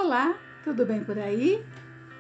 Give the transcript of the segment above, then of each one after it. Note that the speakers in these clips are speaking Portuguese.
Olá, tudo bem por aí?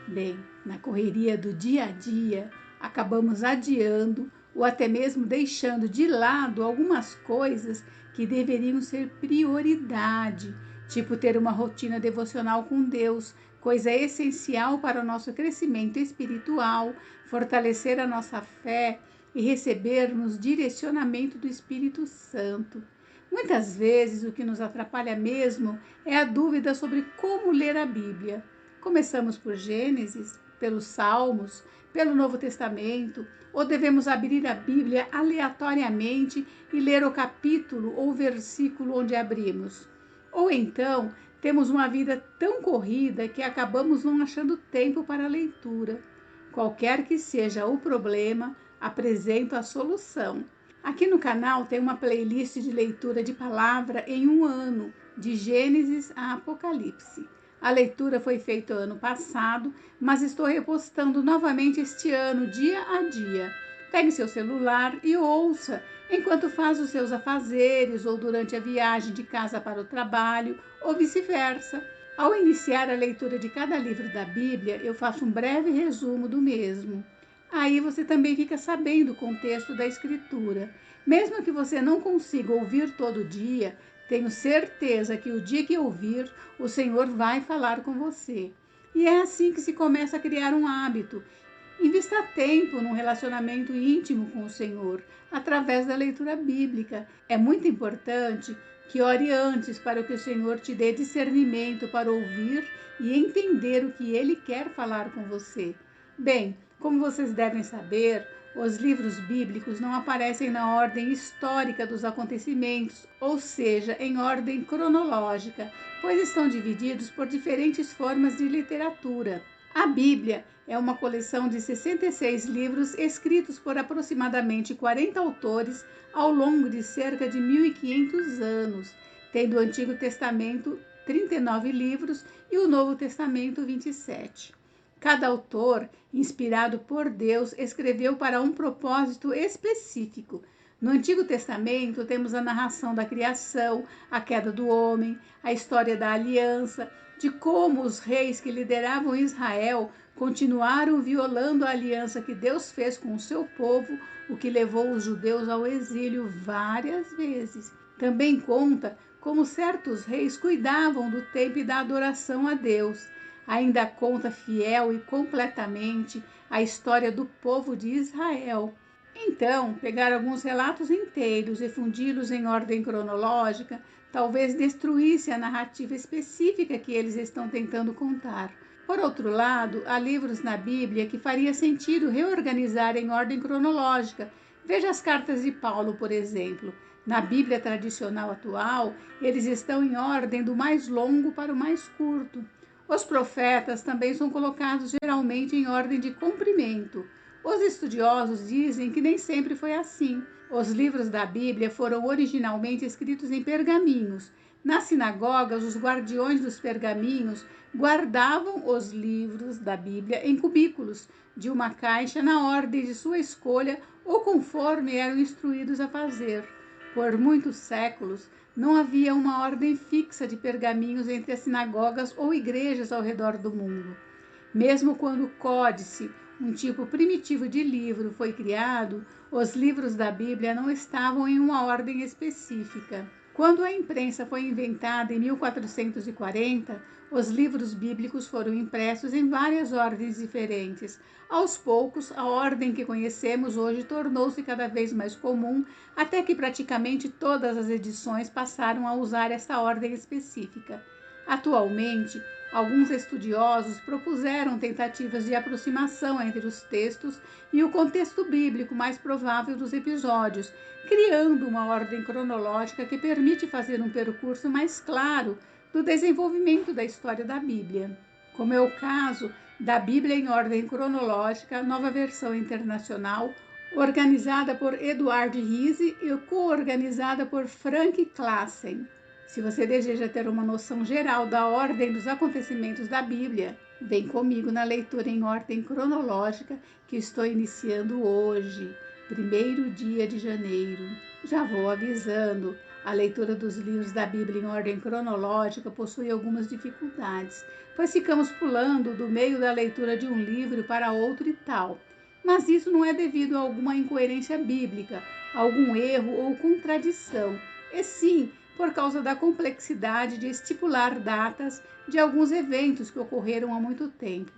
Bem, na correria do dia a dia, acabamos adiando ou até mesmo deixando de lado algumas coisas que deveriam ser prioridade, tipo ter uma rotina devocional com Deus, coisa essencial para o nosso crescimento espiritual, fortalecer a nossa fé e recebermos direcionamento do Espírito Santo. Muitas vezes o que nos atrapalha mesmo é a dúvida sobre como ler a Bíblia. Começamos por Gênesis, pelos Salmos, pelo Novo Testamento, ou devemos abrir a Bíblia aleatoriamente e ler o capítulo ou versículo onde abrimos. Ou então, temos uma vida tão corrida que acabamos não achando tempo para a leitura. Qualquer que seja o problema, apresento a solução. Aqui no canal tem uma playlist de leitura de palavra em um ano, de Gênesis a Apocalipse. A leitura foi feita ano passado, mas estou repostando novamente este ano, dia a dia. Pegue seu celular e ouça enquanto faz os seus afazeres ou durante a viagem de casa para o trabalho ou vice-versa. Ao iniciar a leitura de cada livro da Bíblia, eu faço um breve resumo do mesmo. Aí você também fica sabendo o contexto da escritura. Mesmo que você não consiga ouvir todo dia, tenho certeza que o dia que ouvir, o Senhor vai falar com você. E é assim que se começa a criar um hábito. Invista tempo num relacionamento íntimo com o Senhor, através da leitura bíblica. É muito importante que ore antes para que o Senhor te dê discernimento para ouvir e entender o que Ele quer falar com você. Bem, como vocês devem saber, os livros bíblicos não aparecem na ordem histórica dos acontecimentos, ou seja, em ordem cronológica, pois estão divididos por diferentes formas de literatura. A Bíblia é uma coleção de 66 livros escritos por aproximadamente 40 autores ao longo de cerca de 1.500 anos, tendo o Antigo Testamento 39 livros e o Novo Testamento 27. Cada autor, inspirado por Deus, escreveu para um propósito específico. No Antigo Testamento, temos a narração da criação, a queda do homem, a história da aliança, de como os reis que lideravam Israel continuaram violando a aliança que Deus fez com o seu povo, o que levou os judeus ao exílio várias vezes. Também conta como certos reis cuidavam do templo e da adoração a Deus. Ainda conta fiel e completamente a história do povo de Israel. Então, pegar alguns relatos inteiros e fundi-los em ordem cronológica talvez destruísse a narrativa específica que eles estão tentando contar. Por outro lado, há livros na Bíblia que faria sentido reorganizar em ordem cronológica. Veja as cartas de Paulo, por exemplo. Na Bíblia tradicional atual, eles estão em ordem do mais longo para o mais curto. Os profetas também são colocados geralmente em ordem de comprimento. Os estudiosos dizem que nem sempre foi assim. Os livros da Bíblia foram originalmente escritos em pergaminhos. Nas sinagogas, os guardiões dos pergaminhos guardavam os livros da Bíblia em cubículos de uma caixa na ordem de sua escolha ou conforme eram instruídos a fazer. Por muitos séculos, não havia uma ordem fixa de pergaminhos entre as sinagogas ou igrejas ao redor do mundo. Mesmo quando o códice, um tipo primitivo de livro, foi criado, os livros da Bíblia não estavam em uma ordem específica. Quando a imprensa foi inventada em 1440, os livros bíblicos foram impressos em várias ordens diferentes. Aos poucos, a ordem que conhecemos hoje tornou-se cada vez mais comum, até que praticamente todas as edições passaram a usar essa ordem específica. Atualmente, alguns estudiosos propuseram tentativas de aproximação entre os textos e o contexto bíblico mais provável dos episódios, criando uma ordem cronológica que permite fazer um percurso mais claro do desenvolvimento da história da Bíblia. Como é o caso da Bíblia em ordem cronológica, nova versão internacional, organizada por Eduard Riese e coorganizada por Frank Claassen. Se você deseja ter uma noção geral da ordem dos acontecimentos da Bíblia, vem comigo na leitura em ordem cronológica que estou iniciando hoje, 1º dia de janeiro. Já vou avisando, A leitura dos livros da Bíblia em ordem cronológica possui algumas dificuldades, pois ficamos pulando do meio da leitura de um livro para outro e tal. Mas isso não é devido a alguma incoerência bíblica, algum erro ou contradição, e sim por causa da complexidade de estipular datas de alguns eventos que ocorreram há muito tempo.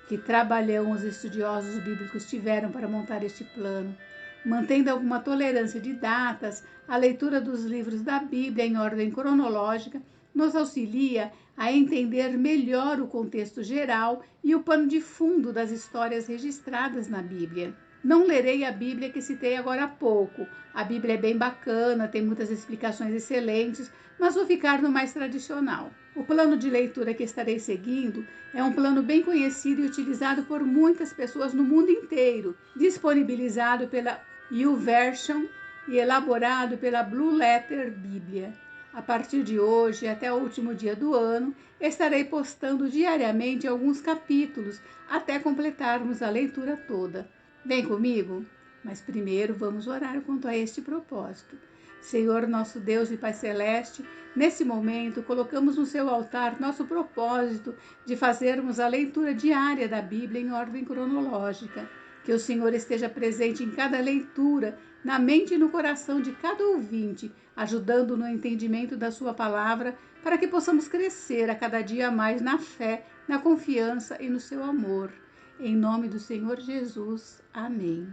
Que trabalhão os estudiosos bíblicos tiveram para montar este plano. Mantendo alguma tolerância de datas, a leitura dos livros da Bíblia em ordem cronológica nos auxilia a entender melhor o contexto geral e o pano de fundo das histórias registradas na Bíblia. Não lerei a Bíblia que citei agora há pouco. A Bíblia é bem bacana, tem muitas explicações excelentes, mas vou ficar no mais tradicional. O plano de leitura que estarei seguindo é um plano bem conhecido e utilizado por muitas pessoas no mundo inteiro, disponibilizado pela YouVersion e elaborado pela Blue Letter Bíblia. A partir de hoje, até o último dia do ano, estarei postando diariamente alguns capítulos até completarmos a leitura toda. Vem comigo? Mas primeiro vamos orar quanto a este propósito. Senhor, nosso Deus e Pai Celeste, nesse momento colocamos no seu altar nosso propósito de fazermos a leitura diária da Bíblia em ordem cronológica. Que o Senhor esteja presente em cada leitura, na mente e no coração de cada ouvinte, ajudando no entendimento da sua palavra, para que possamos crescer a cada dia mais na fé, na confiança e no seu amor. Em nome do Senhor Jesus. Amém.